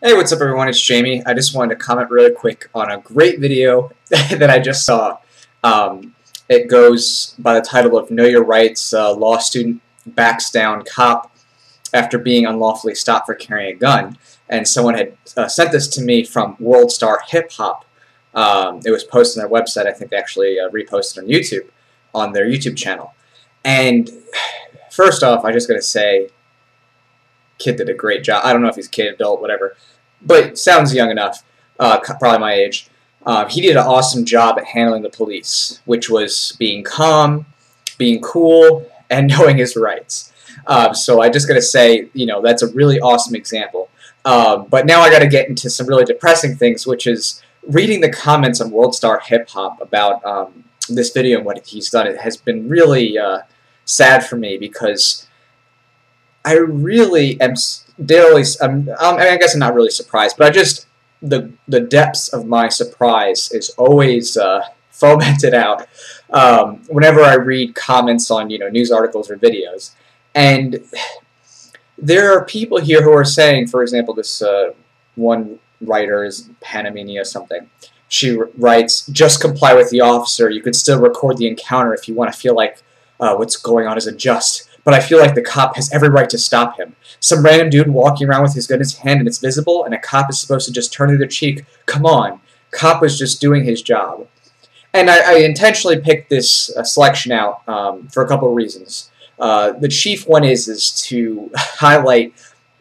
Hey, what's up everyone, it's Jamie. I just wanted to comment really quick on a great video that I just saw. It goes by the title of Know Your Rights, Law Student Backs Down Cop After Being Unlawfully Stopped for Carrying a Gun. And someone had sent this to me from World Star Hip Hop. It was posted on their website. I think they actually reposted on YouTube, on their YouTube channel. And first off, I just gotta say, kid did a great job. I don't know if he's a kid, adult, whatever, but sounds young enough, probably my age. He did an awesome job at handling the police, which was being calm, being cool, and knowing his rights. So I just gotta say, you know, that's a really awesome example. But now I gotta get into some really depressing things, which is reading the comments on World Star Hip Hop about this video and what he's done. It has been really sad for me because I really am I guess I'm not really surprised, but the depths of my surprise is always fomented out whenever I read comments on, you know, news articles or videos. And there are people here who are saying, for example, this one writer is Panamania something. She writes, "Just comply with the officer. You could still record the encounter if you want to feel like what's going on is unjust. But I feel like the cop has every right to stop him. Some random dude walking around with his gun in his hand and it's visible, and a cop is supposed to just turn the other cheek. Come on. Cop was just doing his job." And I intentionally picked this selection out for a couple of reasons. The chief one is to highlight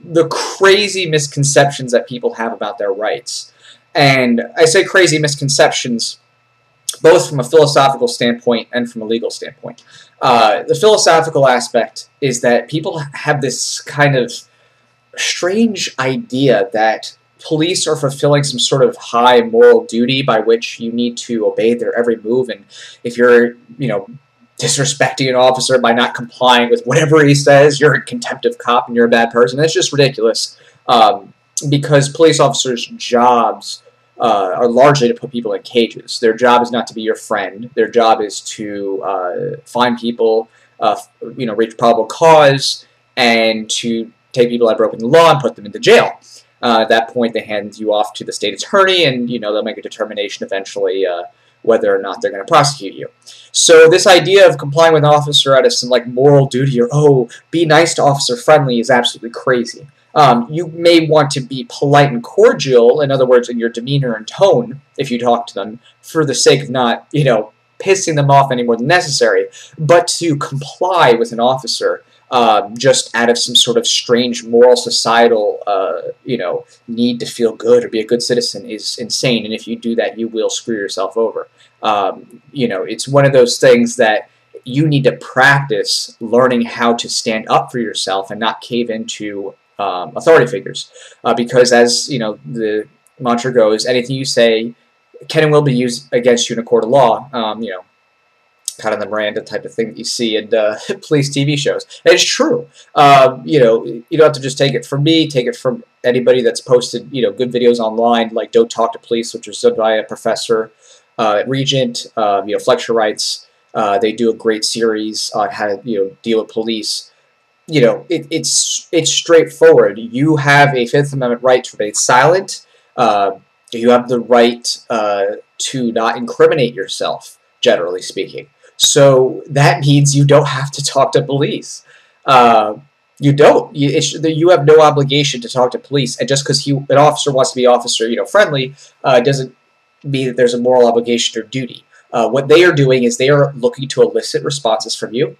the crazy misconceptions that people have about their rights. And I say crazy misconceptions both from a philosophical standpoint and from a legal standpoint. The philosophical aspect is that people have this kind of strange idea that police are fulfilling some sort of high moral duty by which you need to obey their every move, and if you're, you know, disrespecting an officer by not complying with whatever he says, you're a contempt of cop and you're a bad person. That's just ridiculous, because police officers' jobs are largely to put people in cages. Their job is not to be your friend. Their job is to find people, you know, reach probable cause, and to take people that have broken the law and put them into jail. At that point, they hand you off to the state attorney, and, you know, they'll make a determination eventually whether or not they're going to prosecute you. So this idea of complying with an officer out of some like moral duty or, oh, be nice to officer friendly is absolutely crazy. You may want to be polite and cordial, in other words, in your demeanor and tone, if you talk to them, for the sake of not, you know, pissing them off any more than necessary, but to comply with an officer just out of some sort of strange moral societal, you know, need to feel good or be a good citizen is insane, and if you do that, you will screw yourself over. You know, it's one of those things that you need to practice learning how to stand up for yourself and not cave into authority figures, because as you know, the mantra goes, anything you say can and will be used against you in a court of law. You know, kind of the Miranda type of thing that you see in police TV shows. And it's true. You know, you don't have to just take it from me, take it from anybody that's posted, you know, good videos online, like Don't Talk to Police, which was done by a professor at Regent. You know, Fletcher writes, they do a great series on how to, you know, deal with police. You know, it's straightforward. You have a Fifth Amendment right to remain silent. You have the right to not incriminate yourself, generally speaking. So that means you don't have to talk to police. You don't. You have no obligation to talk to police. And just because an officer wants to be officer, you know, friendly, doesn't mean that there's a moral obligation or duty. What they are doing is they are looking to elicit responses from you,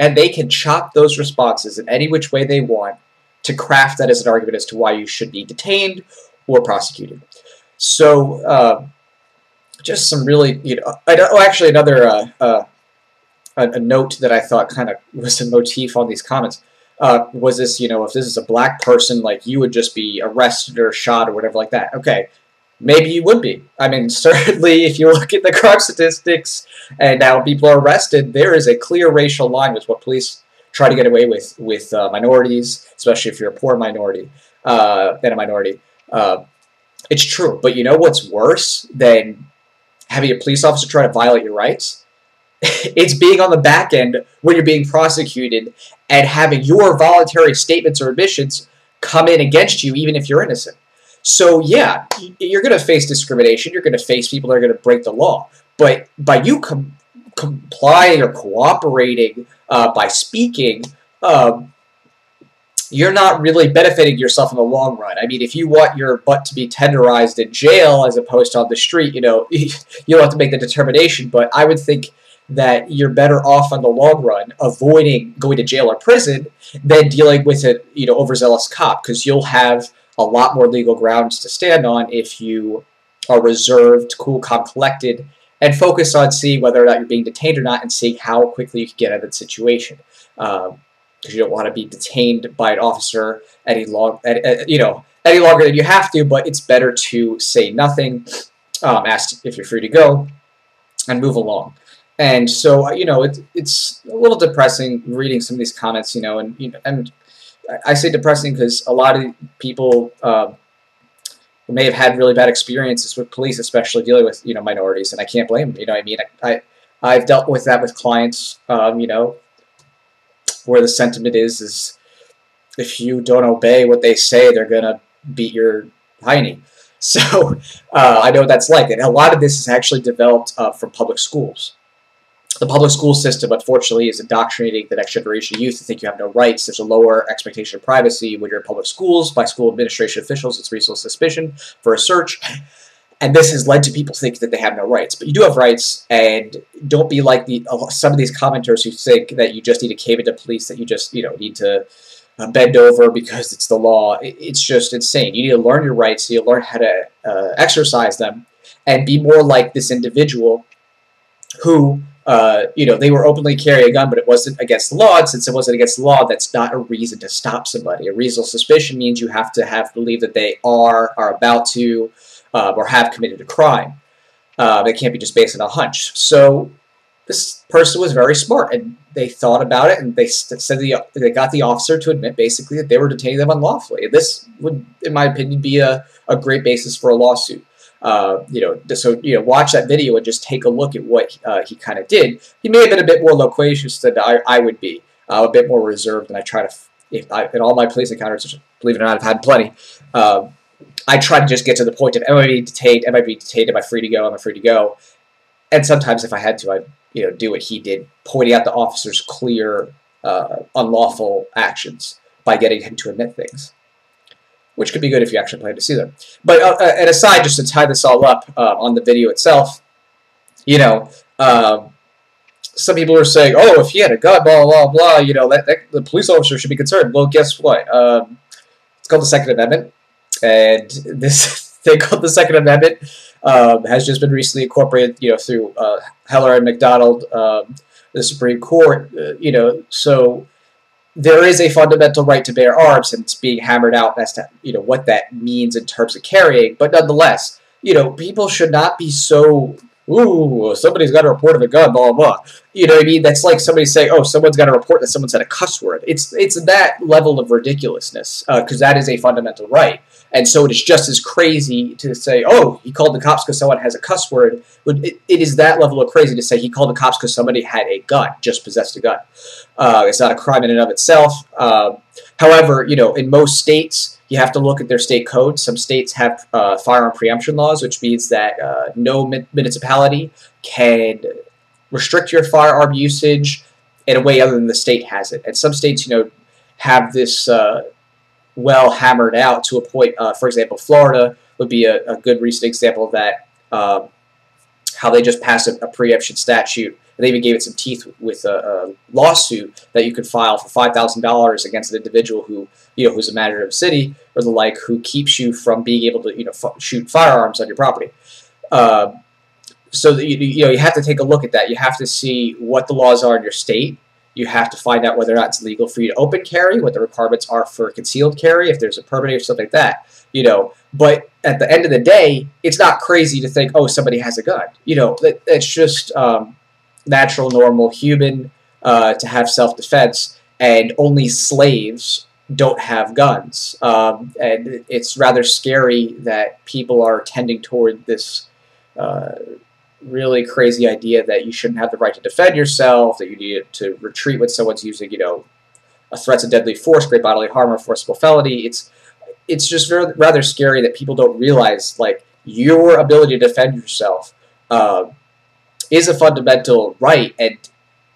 and they can chop those responses in any which way they want to craft that as an argument as to why you should be detained or prosecuted. So, just some really, you know, oh, actually another a note that I thought kind of was a motif on these comments was this, you know, if this is a black person, like, you would just be arrested or shot or whatever like that. Okay, maybe you would be. I mean, certainly if you look at the crime statistics and how people are arrested, there is a clear racial line with what police try to get away with minorities, especially if you're a poor minority and a minority. It's true, but you know what's worse than having a police officer try to violate your rights? It's being on the back end when you're being prosecuted and having your voluntary statements or admissions come in against you even if you're innocent. So yeah, you're going to face discrimination. You're going to face people that are going to break the law. But by you complying or cooperating by speaking, you're not really benefiting yourself in the long run. I mean, if you want your butt to be tenderized in jail as opposed to on the street, you know, you'll have to make the determination. But I would think that you're better off on the long run avoiding going to jail or prison than dealing with a, you know, overzealous cop, because you'll have a lot more legal grounds to stand on if you are reserved, cool, calm, collected, and focus on seeing whether or not you're being detained or not, and seeing how quickly you can get out of that situation. Because you don't want to be detained by an officer any longer than you have to. But it's better to say nothing, ask if you're free to go, and move along. And so, you know, it's a little depressing reading some of these comments, you know, and I say depressing because a lot of people may have had really bad experiences with police, especially dealing with, you know, minorities, and I can't blame them. You know what I mean? I've dealt with that with clients, you know, where the sentiment is if you don't obey what they say, they're gonna beat your hiney. So I know what that's like, and a lot of this is actually developed from public schools. The public school system, unfortunately, is indoctrinating the next generation of youth to think you have no rights. There's a lower expectation of privacy when you're in public schools by school administration officials. It's reasonable suspicion for a search. And this has led to people thinking that they have no rights. But you do have rights, and don't be like some of these commenters who think that you just need to cave into police, that you just, you know, need to bend over because it's the law. It's just insane. You need to learn your rights. You need to learn how to exercise them and be more like this individual who, you know, they were openly carrying a gun, but it wasn't against the law. And since it wasn't against the law, that's not a reason to stop somebody. A reasonable suspicion means you have to believe that they are about to, or have committed a crime. It can't be just based on a hunch. So this person was very smart, and they thought about it, and they said they got the officer to admit basically that they were detaining them unlawfully. And this would, in my opinion, be a great basis for a lawsuit. You know, so, you know, watch that video and just take a look at what he kind of did. He may have been a bit more loquacious than I would be, a bit more reserved than I try to. In all my police encounters, which, believe it or not, I've had plenty. I try to just get to the point of, am I being detained? Am I being detained? Am I free to go? Am I free to go? And sometimes, if I had to, I'd, you know, do what he did, pointing out the officer's clear, unlawful actions by getting him to admit things, which could be good if you actually plan to see them. But and aside, just to tie this all up on the video itself, you know, some people are saying, oh, if he had a gun, blah, blah, blah, you know, the police officer should be concerned. Well, guess what? It's called the Second Amendment. And this thing called the Second Amendment has just been recently incorporated, you know, through Heller and McDonald, the Supreme Court, you know, so there is a fundamental right to bear arms, and it's being hammered out as to, you know, what that means in terms of carrying. But nonetheless, you know, people should not be so, ooh, somebody's got a report of a gun, blah, blah, blah. You know what I mean? That's like somebody saying, oh, someone's got a report that someone said a cuss word. It's that level of ridiculousness, because that is a fundamental right. And so it is just as crazy to say, oh, he called the cops because someone has a cuss word. It is that level of crazy to say he called the cops because somebody had a gun, just possessed a gun. It's not a crime in and of itself. However, you know, in most states, you have to look at their state codes. Some states have firearm preemption laws, which means that no municipality can restrict your firearm usage in a way other than the state has it. And some states, you know, have this well hammered out to a point. For example, Florida would be a good recent example of that, how they just passed a preemption statute. They even gave it some teeth with a lawsuit that you could file for $5,000 against an individual who, you know, who's a manager of a city or the like, who keeps you from being able to, you know, shoot firearms on your property. So that you know, you have to take a look at that. You have to see what the laws are in your state. You have to find out whether or not it's legal for you to open carry, what the requirements are for concealed carry, if there's a permit or something like that. You know, but at the end of the day, it's not crazy to think, oh, somebody has a gun. You know, it's just natural, normal, human to have self-defense, and only slaves don't have guns. And it's rather scary that people are tending toward this really crazy idea that you shouldn't have the right to defend yourself, that you need to retreat when someone's using, you know, a threat of deadly force, great bodily harm, or forcible felony. it's just rather scary that people don't realize, like, your ability to defend yourself is a fundamental right, and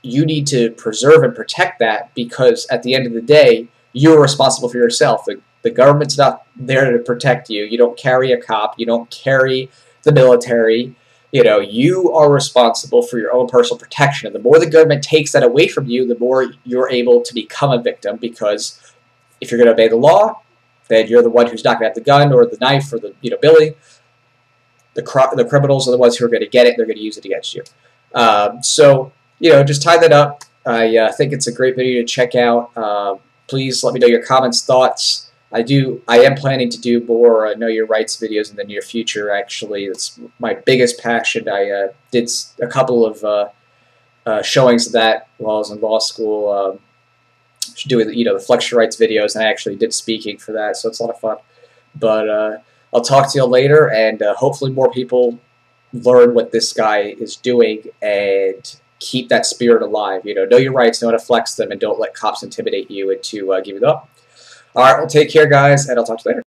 you need to preserve and protect that, because at the end of the day, you're responsible for yourself. The government's not there to protect you. You don't carry a cop. You don't carry the military. You know, you are responsible for your own personal protection. And the more the government takes that away from you, the more you're able to become a victim, because if you're going to obey the law, then you're the one who's not going to have the gun or the knife or the billy. The criminals are the ones who are going to get it. They're going to use it against you. So, just tie that up. I think it's a great video to check out. Please let me know your comments, thoughts. I am planning to do more Know Your Rights videos in the near future, actually. That's my biggest passion. I did a couple of showings of that while I was in law school, doing the flex your rights videos, and I actually did speaking for that, so it's a lot of fun. But I'll talk to you later, and hopefully more people learn what this guy is doing and keep that spirit alive. Know your rights, know how to flex them, and don't let cops intimidate you into giving up. All right, well, take care, guys, and I'll talk to you later.